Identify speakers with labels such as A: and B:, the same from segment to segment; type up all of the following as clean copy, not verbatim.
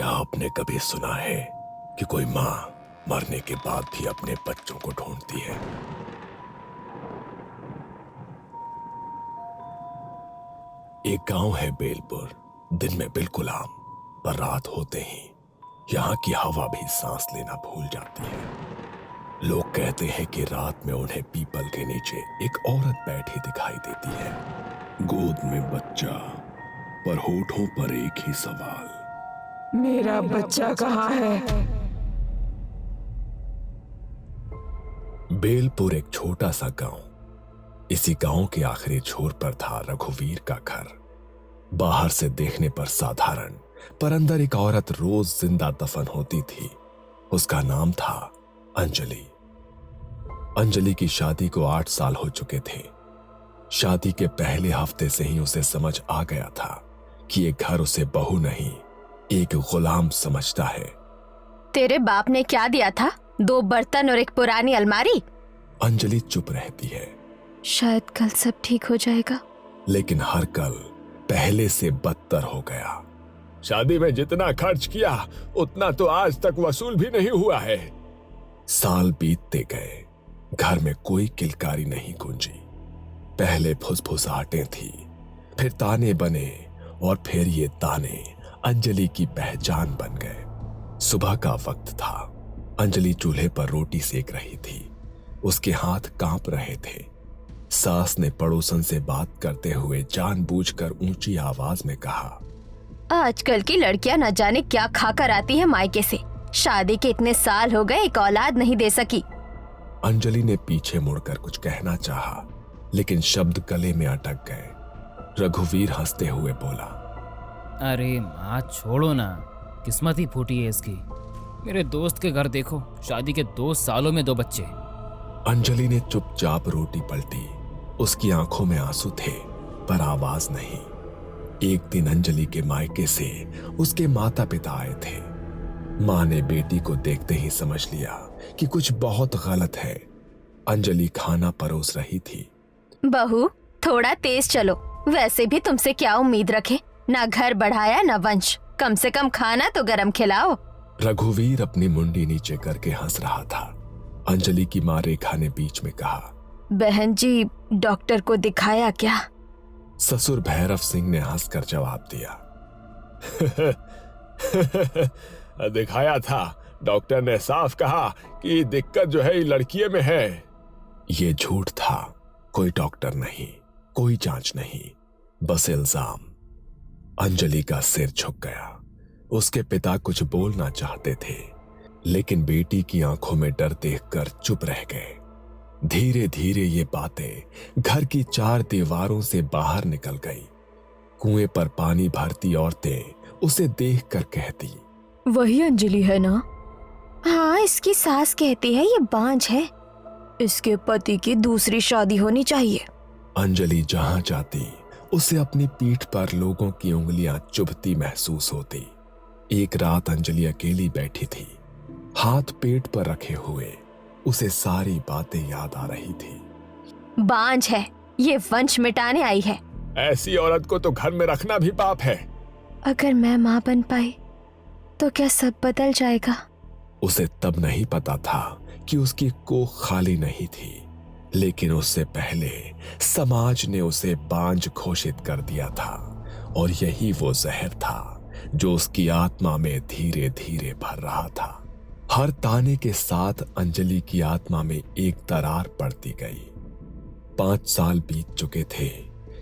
A: क्या आपने कभी सुना है कि कोई माँ मरने के बाद भी अपने बच्चों को ढूंढती है? एक गांव है बेलपुर। दिन में बिल्कुल आम, पर रात होते ही यहाँ की हवा भी सांस लेना भूल जाती है। लोग कहते हैं कि रात में उन्हें पीपल के नीचे एक औरत बैठी दिखाई देती है, गोद में बच्चा, पर होठों पर एक ही सवाल,
B: मेरा बच्चा कहाँ है?
A: बेलपुर एक छोटा सा गांव। इसी गांव के आखिरी छोर पर था रघुवीर का घर। बाहर से देखने पर साधारण, पर अंदर एक औरत रोज जिंदा दफन होती थी। उसका नाम था अंजलि। अंजलि की शादी को 8 साल हो चुके थे। शादी के पहले हफ्ते से ही उसे समझ आ गया था कि ये घर उसे बहू नहीं, एक गुलाम समझता है।
C: तेरे बाप ने क्या दिया था? 2 बर्तन और एक पुरानी अलमारी।
A: अंजलि चुप रहती है।
C: शायद कल सब ठीक हो जाएगा।
A: लेकिन हर कल पहले से बदतर हो गया। शादी में जितना खर्च किया उतना तो आज तक वसूल भी नहीं हुआ है। साल बीतते गए, घर में कोई किलकारी नहीं गूंजी। पहले फुसफुसाहटें थी, फिर ताने बने, और फिर ये ताने अंजलि की पहचान बन गए। सुबह का वक्त था। अंजलि चूल्हे पर रोटी सेक रही थी। उसके हाथ कांप रहे थे। सास ने पड़ोसन से बात करते हुए जानबूझकर ऊंची आवाज में कहा,
C: आजकल की लड़कियां न जाने क्या खाकर आती है मायके से। शादी के इतने साल हो गए, एक औलाद नहीं दे सकी।
A: अंजलि ने पीछे मुड़कर कुछ कहना चाहा, लेकिन शब्द गले में अटक गए। रघुवीर हंसते हुए बोला,
D: अरे माँ छोड़ो ना, किस्मत ही फूटी है इसकी। मेरे दोस्त के घर देखो, शादी के 2 सालों में 2 बच्चे।
A: अंजलि ने चुपचाप रोटी पलटी। उसकी आंखों में आंसू थे, पर आवाज नहीं। एक दिन अंजलि के मायके से उसके माता पिता आए थे। माँ ने बेटी को देखते ही समझ लिया कि कुछ बहुत गलत है। अंजलि खाना परोस रही थी।
C: बहू, थोड़ा तेज चलो। वैसे भी तुमसे क्या उम्मीद रखे? ना घर बढ़ाया ना वंश, कम से कम खाना तो गरम खिलाओ।
A: रघुवीर अपनी मुंडी नीचे करके हंस रहा था। अंजलि की माँ रेखा ने बीच में कहा,
C: बहन जी, डॉक्टर को दिखाया क्या?
A: ससुर भैरव सिंह ने हंसकर जवाब दिया, दिखाया था। डॉक्टर ने साफ कहा कि दिक्कत जो है ये लड़कियों में है। ये झूठ था। कोई डॉक्टर नहीं, कोई जांच नहीं, बस इल्जाम। अंजलि का सिर झुक गया। उसके पिता कुछ बोलना चाहते थे, लेकिन बेटी की आंखों में डर देखकर चुप रह गए। धीरे धीरे ये बातें घर की 4 दीवारों से बाहर निकल गई। कुएं पर पानी भरती औरतें उसे देखकर कहती,
C: वही अंजलि है ना? हाँ, इसकी सास कहती है ये बांझ है। इसके पति की दूसरी शादी होनी चाहिए।
A: अंजलि जहां जाती उसे अपनी पीठ पर लोगों की उंगलियां चुभती महसूस होती। एक रात अंजलि अकेली बैठी थी, हाथ पेट पर रखे हुए। उसे सारी बातें याद आ रही थी।
C: बांझ है, ये वंश मिटाने आई है।
A: ऐसी औरत को तो घर में रखना भी पाप है।
C: अगर मैं माँ बन पाई तो क्या सब बदल जाएगा?
A: उसे तब नहीं पता था कि उसकी कोख खाली नहीं थी, लेकिन उससे पहले समाज ने उसे बांझ घोषित कर दिया था, और यही वो जहर था जो उसकी आत्मा में धीरे धीरे भर रहा था। हर ताने के साथ अंजलि की आत्मा में एक दरार पड़ती गई। 5 साल बीत चुके थे,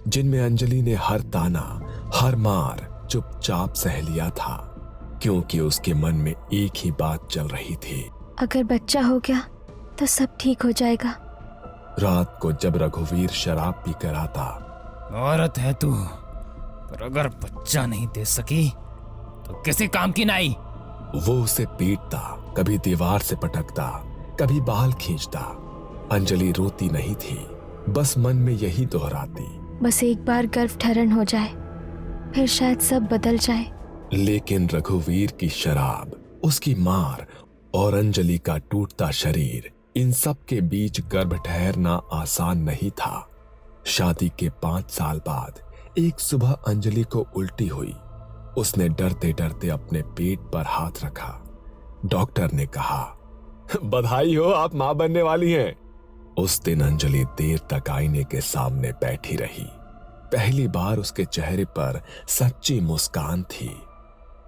A: जिनमें अंजलि ने हर ताना, हर मार चुपचाप सह लिया था, क्योंकि उसके मन में एक ही बात चल रही थी,
C: अगर बच्चा हो गया तो सब ठीक हो जाएगा।
A: रात को जब रघुवीर शराब पीकर आता,
D: औरत है तू, पर अगर बच्चा नहीं दे सकी तो किसी काम की नहीं।
A: वो उसे पीटता, कभी दीवार से पटकता, कभी बाल खींचता। अंजलि रोती नहीं थी, बस मन में यही दोहराती,
C: बस एक बार गर्भधारण हो जाए, फिर शायद सब बदल जाए।
A: लेकिन रघुवीर की शराब, उसकी मार और अंजलि का टूटता शरीर, इन सब के बीच गर्भ ठहरना आसान नहीं था। शादी के 5 साल बाद एक सुबह अंजलि को उल्टी हुई। उसने डरते डरते अपने पेट पर हाथ रखा। डॉक्टर ने कहा, बधाई हो, आप मां बनने वाली हैं। उस दिन अंजलि देर तक आईने के सामने बैठी रही। पहली बार उसके चेहरे पर सच्ची मुस्कान थी।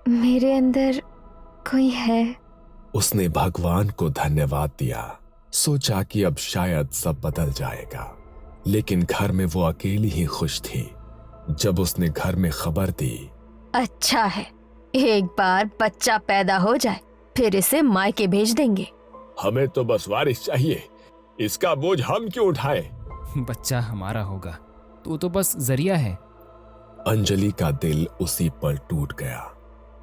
C: मेरे अंदर कोई है।
A: उसने भगवान को धन्यवाद दिया। सोचा कि अब शायद सब बदल जाएगा, लेकिन घर में वो अकेली ही खुश थी। जब उसने घर में खबर दी,
C: अच्छा है, एक बार बच्चा पैदा हो जाए फिर इसे मायके भेज देंगे।
A: हमें तो बस वारिस चाहिए, इसका बोझ हम क्यों उठाएं?
D: बच्चा हमारा होगा, तू तो बस जरिया है।
A: अंजलि का दिल उसी पल टूट गया।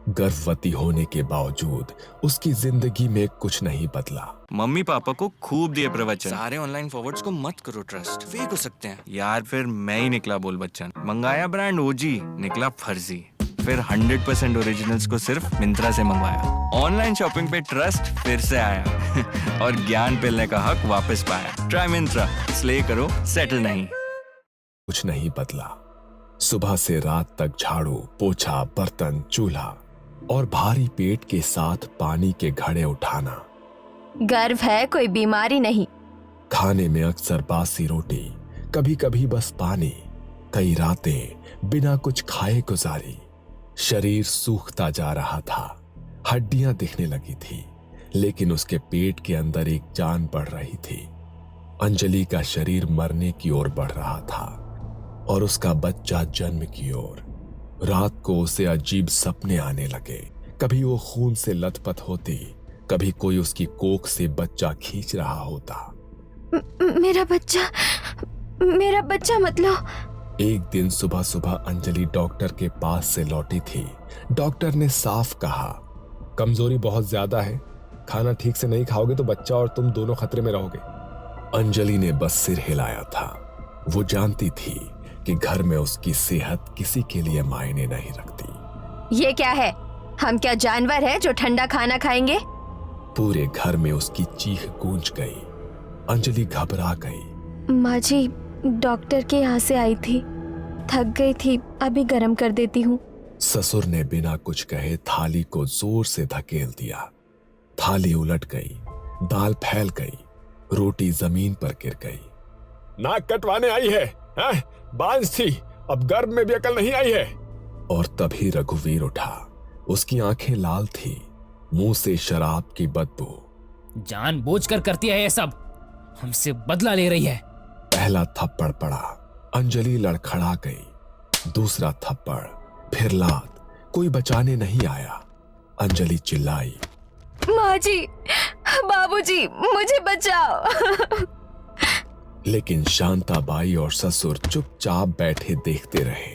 A: गर्भवती होने के बावजूद उसकी जिंदगी में कुछ नहीं बदला।
E: मम्मी पापा को खूब दिए प्रवचन। सारे ऑनलाइन फॉरवर्ड्स को मत करो ट्रस्ट, फेक हो सकते हैं। यार फिर मैं ही निकला बोल बच्चन। मंगाया ब्रांड ओजी, निकला फर्जी। फिर 100% ओरिजिनल्स को सिर्फ मिंत्रा से मंगवाया। ऑनलाइन शॉपिंग पे ट्रस्ट फिर से आया और ज्ञान पिलने का हक वापस पाया। ट्राई मिंत्रा, इसलिए करो सेटल नहीं।
A: कुछ नहीं बदला। सुबह से रात तक झाड़ू, पोछा, बर्तन, चूल्हा और भारी पेट के साथ पानी के घड़े उठाना।
C: गर्व है, कोई बीमारी नहीं।
A: खाने में अक्सर बासी रोटी, कभी कभी बस पानी। कई रातें बिना कुछ खाए गुजारी। शरीर सूखता जा रहा था, हड्डियां दिखने लगी थी, लेकिन उसके पेट के अंदर एक जान बढ़ रही थी। अंजलि का शरीर मरने की ओर बढ़ रहा था और उसका बच्चा जन्म की ओर। रात को उसे अजीब सपने आने लगे। कभी वो खून से लथपथ होती, कभी कोई उसकी कोख से बच्चा खींच रहा होता।
C: मेरा बच्चा मतलब।
A: एक दिन सुबह सुबह अंजलि डॉक्टर के पास से लौटी थी। डॉक्टर ने साफ कहा, कमजोरी बहुत ज्यादा है, खाना ठीक से नहीं खाओगे तो बच्चा और तुम दोनों खतरे में रहोगे। अंजलि ने बस सिर हिलाया था। वो जानती थी कि घर में उसकी सेहत किसी के लिए मायने नहीं रखती।
C: ये क्या है? हम क्या जानवर हैं जो ठंडा खाना खाएंगे?
A: पूरे घर में उसकी चीख गूंज गई। अंजलि घबरा गई।
C: माँ जी, डॉक्टर के यहाँ से आई थी, थक गई थी, अभी गर्म कर देती हूँ।
A: ससुर ने बिना कुछ कहे थाली को जोर से धकेल दिया। थाली उलट गई, दाल फैल गई, रोटी जमीन पर गिर गई। नाक कटवाने आई है, हैं? बांझ थी, अब गर्भ में भी अकल नहीं आई है। और तभी रघुवीर उठा। उसकी आंखें लाल थी, मुंह से शराब की बदबू।
D: जानबूझकर करती है ये सब, हमसे बदला ले रही है।
A: पहला थप्पड़ पड़ा, अंजलि लड़खड़ा गई। दूसरा थप्पड़, फिर लात। कोई बचाने नहीं आया। अंजलि चिल्लाई,
C: माँ जी, बाबूजी, मुझे बचाओ।
A: लेकिन शांताबाई और ससुर चुपचाप बैठे देखते रहे।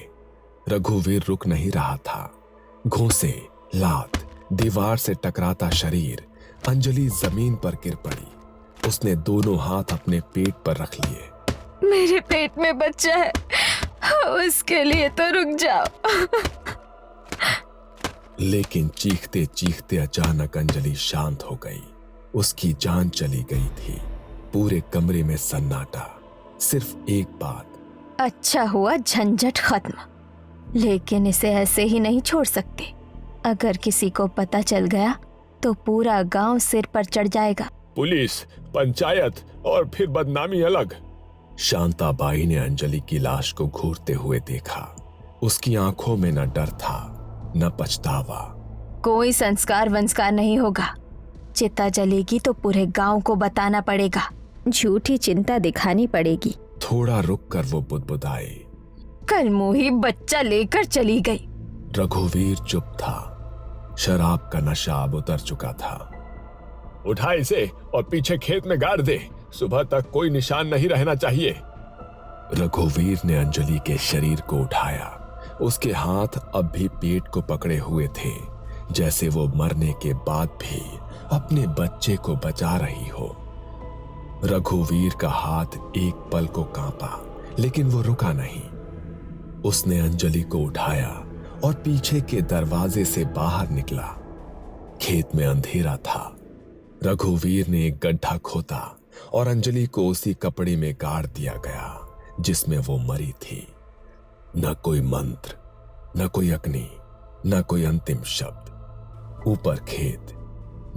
A: रघुवीर रुक नहीं रहा था। घूंसे, लात, दीवार से टकराता शरीर। अंजलि जमीन पर गिर पड़ी। उसने दोनों हाथ अपने पेट पर रख लिए।
C: मेरे पेट में बच्चा है, उसके लिए तो रुक जाओ।
A: लेकिन चीखते चीखते अचानक अंजलि शांत हो गई। उसकी जान चली गई थी। पूरे कमरे में सन्नाटा। सिर्फ एक बात,
C: अच्छा हुआ झंझट खत्म, लेकिन इसे ऐसे ही नहीं छोड़ सकते। अगर किसी को पता चल गया तो पूरा गांव सिर पर चढ़ जाएगा।
A: पुलिस, पंचायत और फिर बदनामी अलग। शांताबाई ने अंजलि की लाश को घूरते हुए देखा। उसकी आंखों में न डर था न पछतावा।
C: कोई संस्कार वंस्कार नहीं होगा। चिता जलेगी तो पूरे गांव को बताना पड़ेगा। झूठी चिंता दिखानी पड़ेगी।
A: थोड़ा रुक कर वो बुदबुदाए,
C: कल मोही बच्चा लेकर चली गई।
A: रघुवीर चुप था। शराब का नशा अब उतर चुका था। उठा इसे और पीछे खेत में गाड़ दे, सुबह तक कोई निशान नहीं रहना चाहिए। रघुवीर ने अंजलि के शरीर को उठाया। उसके हाथ अब भी पेट को पकड़े हुए थे, जैसे वो मरने के बाद भी अपने बच्चे को बचा रही हो। रघुवीर का हाथ एक पल को कांपा, लेकिन वो रुका नहीं। उसने अंजलि को उठाया और पीछे के दरवाजे से बाहर निकला। खेत में अंधेरा था। रघुवीर ने एक गड्ढा खोदा और अंजलि को उसी कपड़े में गाड़ दिया गया जिसमें वो मरी थी। न कोई मंत्र, न कोई अग्नि, न कोई अंतिम शब्द। ऊपर खेत,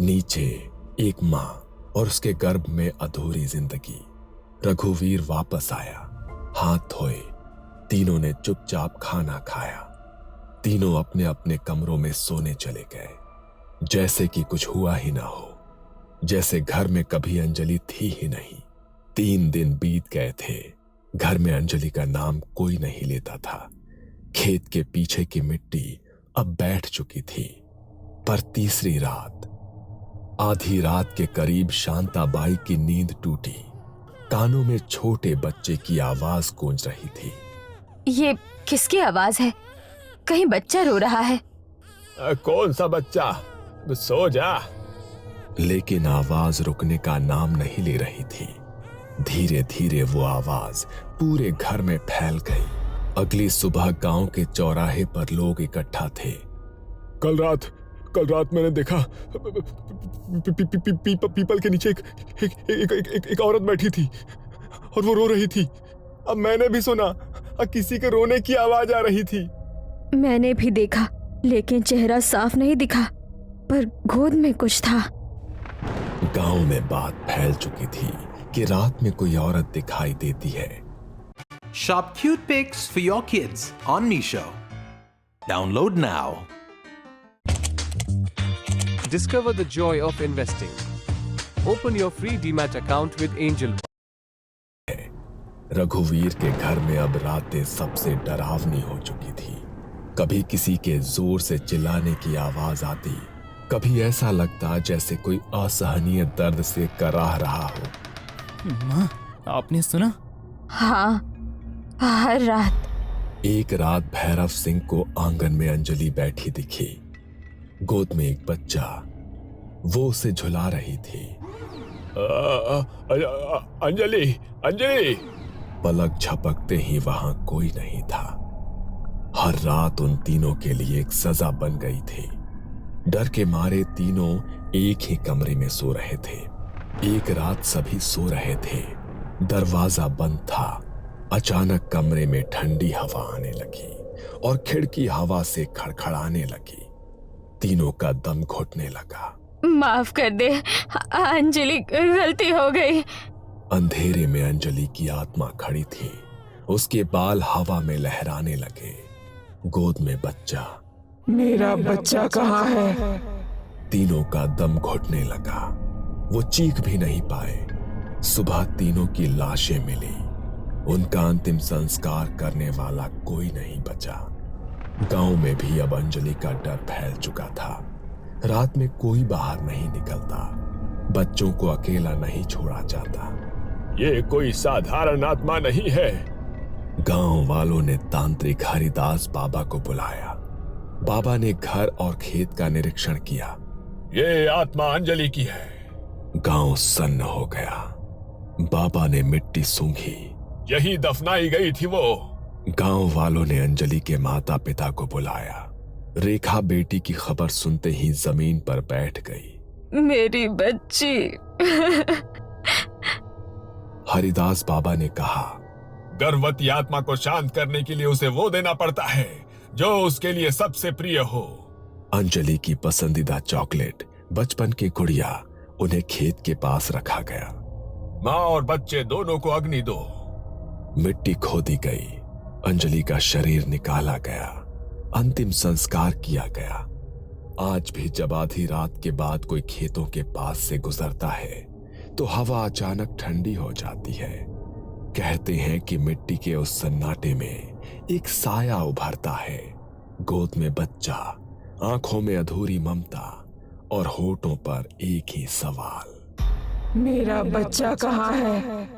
A: नीचे एक मां और उसके गर्भ में अधूरी जिंदगी। रघुवीर वापस आया, हाथ धोए। तीनों ने चुपचाप खाना खाया। तीनों अपने अपने कमरों में सोने चले गए, जैसे कि कुछ हुआ ही ना हो, जैसे घर में कभी अंजलि थी ही नहीं। 3 दिन बीत गए थे। घर में अंजलि का नाम कोई नहीं लेता था। खेत के पीछे की मिट्टी अब बैठ चुकी थी। पर तीसरी रात, आधी रात के करीब शांताबाई की नींद टूटी। कानों में छोटे बच्चे की आवाज गूंज रही थी।
C: ये किसकी आवाज है? कहीं बच्चा रो रहा है?
A: कौन सा बच्चा? सो जा। लेकिन आवाज रुकने का नाम नहीं ले रही थी। धीरे धीरे वो आवाज पूरे घर में फैल गई। अगली सुबह गांव के चौराहे पर लोग इकट्ठा थे। कल रात मैंने देखा पीपल के नीचे एक औरत बैठी थी और वो रो रही थी। अब मैंने भी सुना, किसी के रोने की आवाज आ रही थी।
C: मैंने भी देखा, लेकिन चेहरा साफ नहीं दिखा, पर गोद में कुछ था।
A: गांव में बात फैल चुकी थी कि रात में कोई औरत दिखाई देती है।
F: Shop cute pics for your kids on Meesho. Download now.
G: Discover the joy of investing. Open your free Demat account with Angel.
A: रघुवीर के घर में अब रातें सबसे डरावनी हो चुकी थी। कभी किसी के जोर से चिल्लाने की आवाज आती, कभी ऐसा लगता जैसे कोई असहनीय दर्द से कराह रहा हो।
D: माँ, आपने सुना?
C: हाँ, हर रात।
A: एक रात भैरव सिंह को आंगन में अंजलि बैठी दिखी। गोद में एक बच्चा, वो उसे झुला रही थी। अंजलि। पलक झपकते ही वहां कोई नहीं था। हर रात उन तीनों के लिए एक सजा बन गई थी। डर के मारे तीनों एक ही कमरे में सो रहे थे। एक रात सभी सो रहे थे, दरवाजा बंद था। अचानक कमरे में ठंडी हवा आने लगी और खिड़की हवा से खड़खड़ाने लगी। तीनों का दम घुटने लगा।
C: माफ कर दे अंजलि, गलती हो गई।
A: अंधेरे में अंजलि की आत्मा खड़ी थी। उसके बाल हवा में लहराने लगे। गोद में बच्चा।
B: मेरा बच्चा कहाँ है?
A: तीनों का दम घुटने लगा। वो चीख भी नहीं पाए। सुबह तीनों की लाशें मिली। उनका अंतिम संस्कार करने वाला कोई नहीं बचा। गांव में भी अब अंजलि का डर फैल चुका था। रात में कोई बाहर नहीं निकलता। बच्चों को अकेला नहीं छोड़ा जाता। ये कोई साधारण आत्मा नहीं है। गांव वालों ने तांत्रिक हरिदास बाबा को बुलाया। बाबा ने घर और खेत का निरीक्षण किया। ये आत्मा अंजलि की है। गांव सन्न हो गया। बाबा ने मिट्टी सूंघी। यही दफनाई गई थी वो। गांव वालों ने अंजलि के माता पिता को बुलाया। रेखा बेटी की खबर सुनते ही जमीन पर बैठ गई।
C: मेरी बच्ची।
A: हरिदास बाबा ने कहा, गर्भवती आत्मा को शांत करने के लिए उसे वो देना पड़ता है जो उसके लिए सबसे प्रिय हो। अंजलि की पसंदीदा चॉकलेट, बचपन की गुड़िया, उन्हें खेत के पास रखा गया। माँ और बच्चे दोनों को अग्नि दो। मिट्टी खोदी गई। अंजलि का शरीर निकाला गया। अंतिम संस्कार किया गया। आज भी जब आधी रात के बाद कोई खेतों के पास से गुजरता है तो हवा अचानक ठंडी हो जाती है। कहते हैं कि मिट्टी के उस सन्नाटे में एक साया उभरता है। गोद में बच्चा, आंखों में अधूरी ममता और होठों पर एक ही सवाल,
B: मेरा बच्चा कहाँ है?